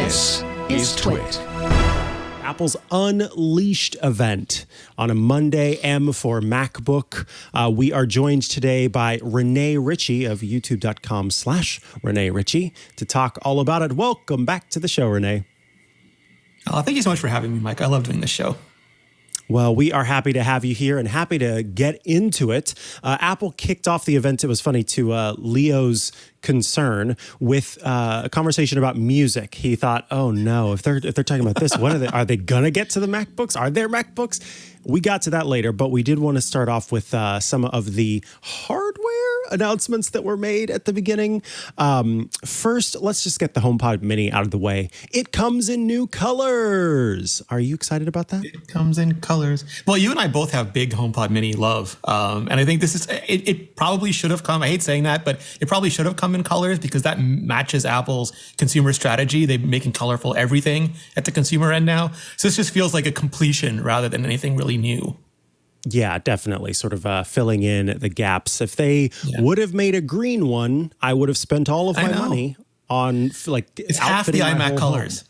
This is TWiT. Apple's Unleashed event on a Monday M for MacBook. We are joined today by Rene Ritchie of youtube.com/Rene Ritchie to talk all about it. Welcome back to the show, Rene. Thank you so much for having me, Mike. I love doing this show. Well, we are happy to have you here and happy to get into it. Apple kicked off the event. It was funny to Leo's concern with a conversation about music. He thought, "Oh no, if they're talking about this, what are they gonna get to the MacBooks? Are there MacBooks?" We got to that later, but we did want to start off with some of the hardware announcements that were made at the beginning. First, let's just get the HomePod Mini out of the way. It comes in new colors. Are you excited about that? It comes in colors. Well, you and I both have big HomePod Mini love. And I think this is, it probably should have come, I hate saying that, but it probably should have come in colors because that matches Apple's consumer strategy. They're making colorful everything at the consumer end now. So this just feels like a completion rather than anything really new. Yeah, definitely. Sort of filling in the gaps. If they would have made a green one, I would have spent all of my money on it's half the iMac colors.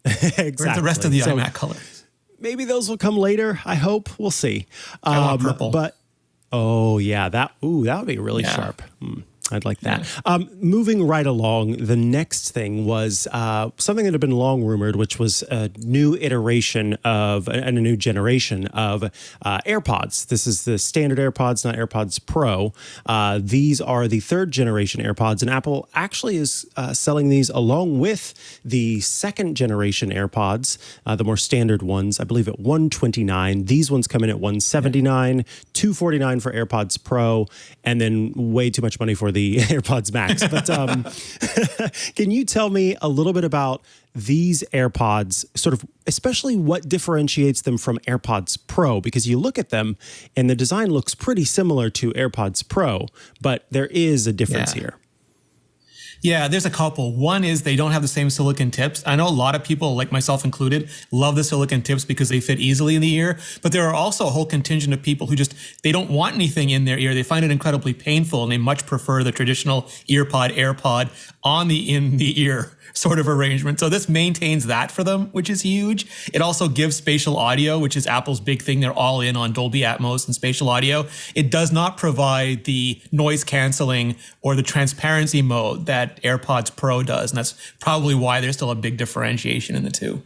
Exactly. Where's the rest of the iMac colors? Maybe those will come later. I hope. We'll see. I want purple. But that would be really sharp. I'd like that. Yeah. Moving right along, the next thing was something that had been long rumored, which was a new iteration of and a new generation of AirPods. This is the standard AirPods, not AirPods Pro. These are the third generation AirPods, and Apple actually is selling these along with the second generation AirPods, the more standard ones, I believe at $129. These ones come in at $179, $249 for AirPods Pro, and then way too much money for the AirPods Max. But can you tell me a little bit about these AirPods, sort of especially what differentiates them from AirPods Pro? Because you look at them and the design looks pretty similar to AirPods Pro, but there is a difference here. Yeah, there's a couple. One is they don't have the same silicon tips. I know a lot of people, like myself included, love the silicon tips because they fit easily in the ear. But there are also a whole contingent of people who they don't want anything in their ear. They find it incredibly painful and they much prefer the traditional EarPod, AirPod in the ear sort of arrangement. So this maintains that for them, which is huge. It also gives spatial audio, which is Apple's big thing. They're all in on Dolby Atmos and spatial audio. It does not provide the noise canceling or the transparency mode that AirPods Pro does. And that's probably why there's still a big differentiation in the two.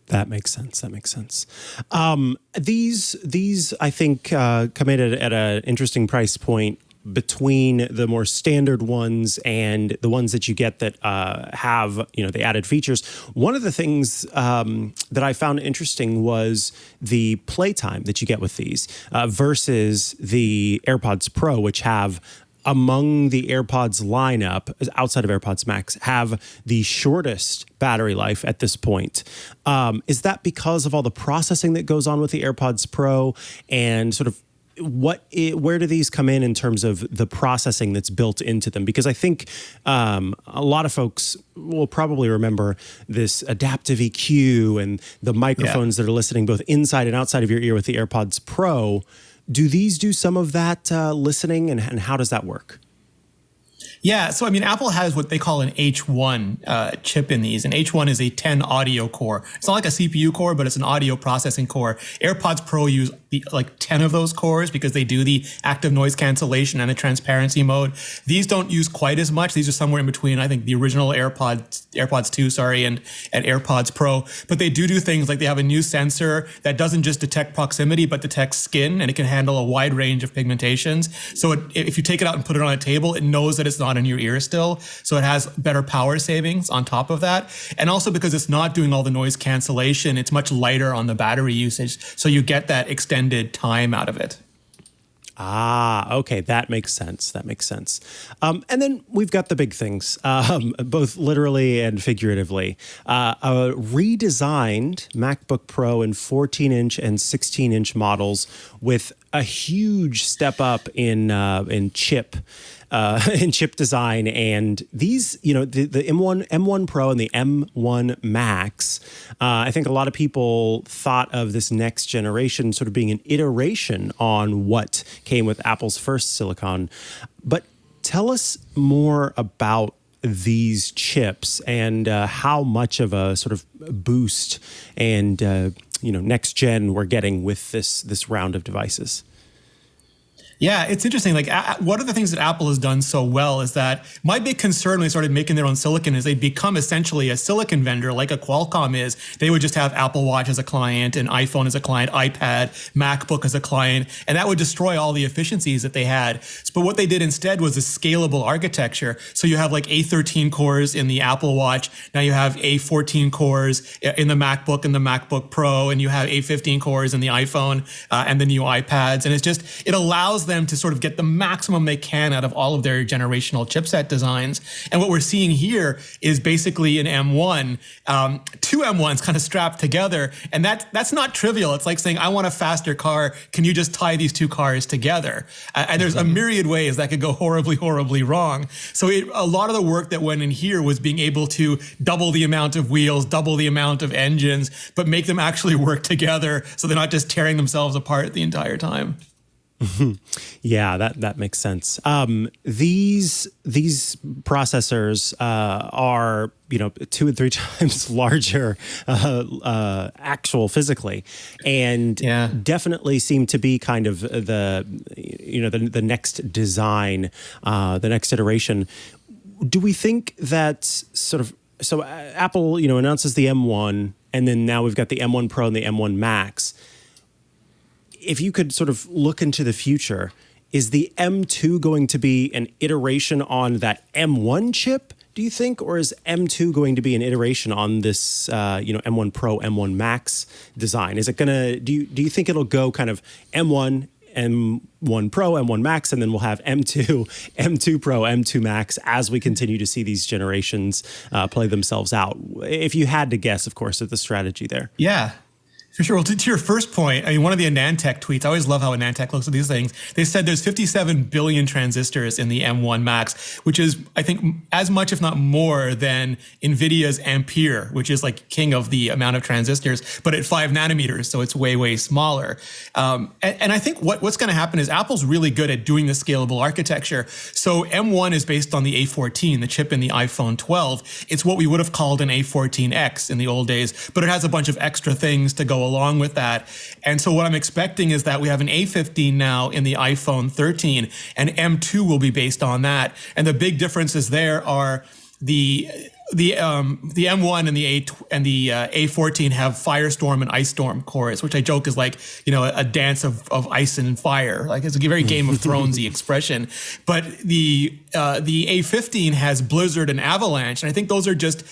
That makes sense. These I think come in at an interesting price point between the more standard ones and the ones that you get that have the added features. One of the things that I found interesting was the playtime that you get with these versus the AirPods Pro, which have, among the AirPods lineup, outside of AirPods Max, have the shortest battery life at this point. Is that because of all the processing that goes on with the AirPods Pro, and sort of where do these come in terms of the processing that's built into them? Because I think a lot of folks will probably remember this adaptive EQ and the microphones that are listening both inside and outside of your ear with the AirPods Pro. Do these do some of that listening, and how does that work? Yeah, so Apple has what they call an H1 chip in these, and H1 is a 10 audio core. It's not like a CPU core, but it's an audio processing core. AirPods Pro use 10 of those cores because they do the active noise cancellation and the transparency mode. These don't use quite as much. These are somewhere in between, I think, the original AirPods 2, and AirPods Pro. But they do things like they have a new sensor that doesn't just detect proximity, but detects skin, and it can handle a wide range of pigmentations. So if you take it out and put it on a table, it knows that it's not in your ear still. So it has better power savings on top of that. And also because it's not doing all the noise cancellation, it's much lighter on the battery usage. So you get that extended time out of it. Okay. That makes sense. And then we've got the big things, both literally and figuratively. A redesigned MacBook Pro in 14-inch and 16-inch models with a huge step up in chip design. And these, the M1 Pro and the M1 Max, I think a lot of people thought of this next generation sort of being an iteration on what came with Apple's first silicon. But tell us more about these chips and how much of a sort of boost and next gen we're getting with this round of devices. Yeah, it's interesting. Like, one of the things that Apple has done so well is that my big concern when they started making their own silicon is they'd become essentially a silicon vendor like a Qualcomm is. They would just have Apple Watch as a client, and iPhone as a client, iPad, MacBook as a client, and that would destroy all the efficiencies that they had. But what they did instead was a scalable architecture. So you have like A13 cores in the Apple Watch. Now you have A14 cores in the MacBook and the MacBook Pro, and you have A15 cores in the iPhone and the new iPads. And it allows them to sort of get the maximum they can out of all of their generational chipset designs. And what we're seeing here is basically an M1, two M1s kind of strapped together. And that's not trivial. It's like saying, I want a faster car. Can you just tie these two cars together? And there's a myriad ways that could go horribly, horribly wrong. So a lot of the work that went in here was being able to double the amount of wheels, double the amount of engines, but make them actually work together so they're not just tearing themselves apart the entire time. Yeah, that makes sense. These processors are 2 and 3 times larger, actual physically, and definitely seem to be kind of the next design, the next iteration. Do we think that so Apple announces the M1, and then now we've got the M1 Pro and the M1 Max. If you could sort of look into the future, is the M2 going to be an iteration on that M1 chip, do you think? Or is M2 going to be an iteration on this, M1 Pro, M1 Max design? Is it going to, do you think it'll go kind of M1, M1 Pro, M1 Max, and then we'll have M2, M2 Pro, M2 Max as we continue to see these generations play themselves out? If you had to guess, of course, at the strategy there. Yeah. For sure. Well, to your first point, I mean, one of the AnandTech tweets, I always love how AnandTech looks at these things. They said there's 57 billion transistors in the M1 Max, which is, I think, as much, if not more, than NVIDIA's Ampere, which is like king of the amount of transistors, but at 5 nanometers, so it's way, way smaller. And I think what's going to happen is Apple's really good at doing the scalable architecture. So M1 is based on the A14, the chip in the iPhone 12. It's what we would have called an A14X in the old days, but it has a bunch of extra things to go along with that. And so what I'm expecting is that we have an A15 now in the iPhone 13, and M2 will be based on that. And the big differences there are the M1 and the A14 have Firestorm and Ice Storm cores, which I joke is like, a dance of ice and fire. Like, it's a very Game of Thronesy expression. But the A15 has Blizzard and Avalanche, and I think those are just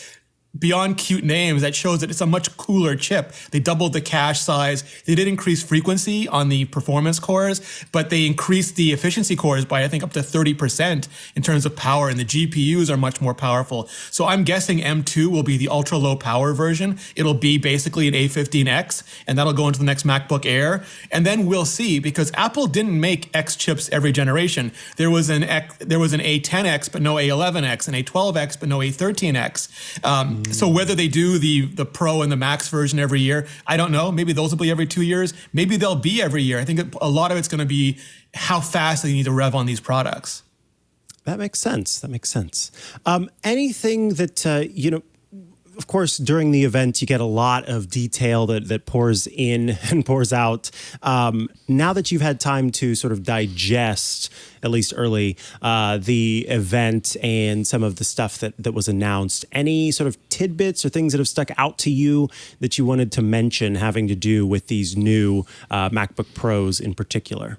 beyond cute names. That shows that it's a much cooler chip. They doubled the cache size. They did increase frequency on the performance cores, but they increased the efficiency cores by, I think, up to 30% in terms of power, and the GPUs are much more powerful. So I'm guessing M2 will be the ultra low power version. It'll be basically an A15X, and that'll go into the next MacBook Air. And then we'll see, because Apple didn't make X chips every generation. There was an A10X, but no A11X, an A12X, but no A13X. So whether they do the Pro and the Max version every year, I don't know. Maybe those will be every 2 years. Maybe they'll be every year. I think a lot of it's going to be how fast they need to rev on these products. That makes sense. Anything that, of course, during the event, you get a lot of detail that pours in and pours out. Now that you've had time to sort of digest, at least early, the event and some of the stuff that was announced, any sort of tidbits or things that have stuck out to you that you wanted to mention having to do with these new MacBook Pros in particular?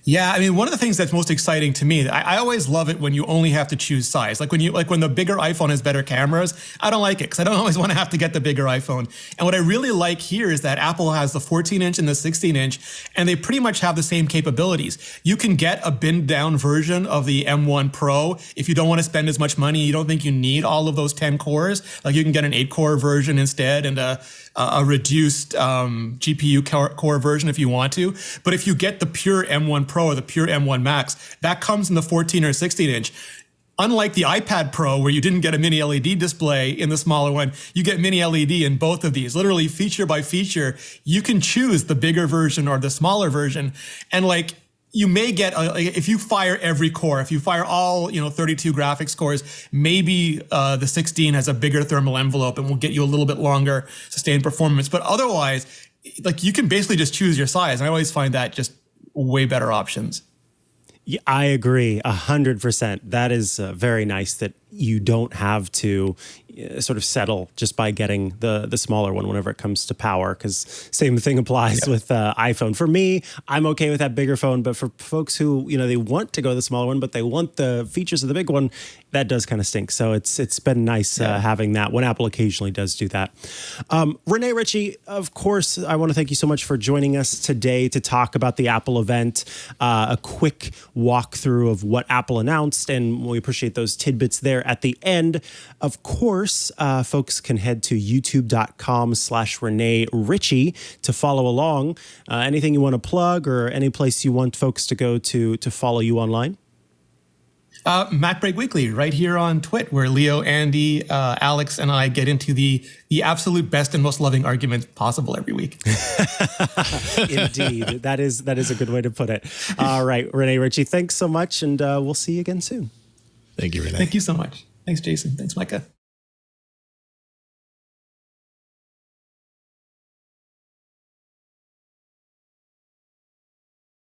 Yeah, I mean, one of the things that's most exciting to me, I always love it when you only have to choose size. Like when the bigger iPhone has better cameras, I don't like it because I don't always want to have to get the bigger iPhone. And what I really like here is that Apple has the 14-inch and the 16-inch, and they pretty much have the same capabilities. You can get a binned-down version of the M1 Pro if you don't want to spend as much money. You don't think you need all of those 10 cores. Like, you can get an 8-core version instead, and a reduced GPU core version if you want to. But if you get the pure M1 Pro or the pure M1 Max, that comes in the 14 or 16 inch. Unlike the iPad Pro, where you didn't get a mini LED display in the smaller one, you get mini LED in both of these. Literally feature by feature, you can choose the bigger version or the smaller version. And like, you may get, if you fire every core, if you fire all 32 graphics cores, maybe the 16 has a bigger thermal envelope and will get you a little bit longer sustained performance. But otherwise, like you can basically just choose your size. And I always find that just way better options. Yeah, I agree 100%. That is very nice that you don't have to sort of settle just by getting the smaller one whenever it comes to power, because same thing applies with iPhone. For me, I'm okay with that bigger phone, but for folks who, they want to go the smaller one, but they want the features of the big one, that does kind of stink. So it's been nice having that when Apple occasionally does do that. Rene Ritchie, of course, I want to thank you so much for joining us today to talk about the Apple event, a quick walkthrough of what Apple announced, and we appreciate those tidbits there at the end. Of course, folks can head to youtube.com/Rene Ritchie to follow along. Anything you want to plug or any place you want folks to go to follow you online? MacBreak Weekly, right here on TWiT, where Leo, Andy, Alex, and I get into the absolute best and most loving argument possible every week. Indeed. That is a good way to put it. All right, Rene Ritchie, thanks so much, and we'll see you again soon. Thank you, Rene. Thank you so much. Thanks, Jason. Thanks, Mikah.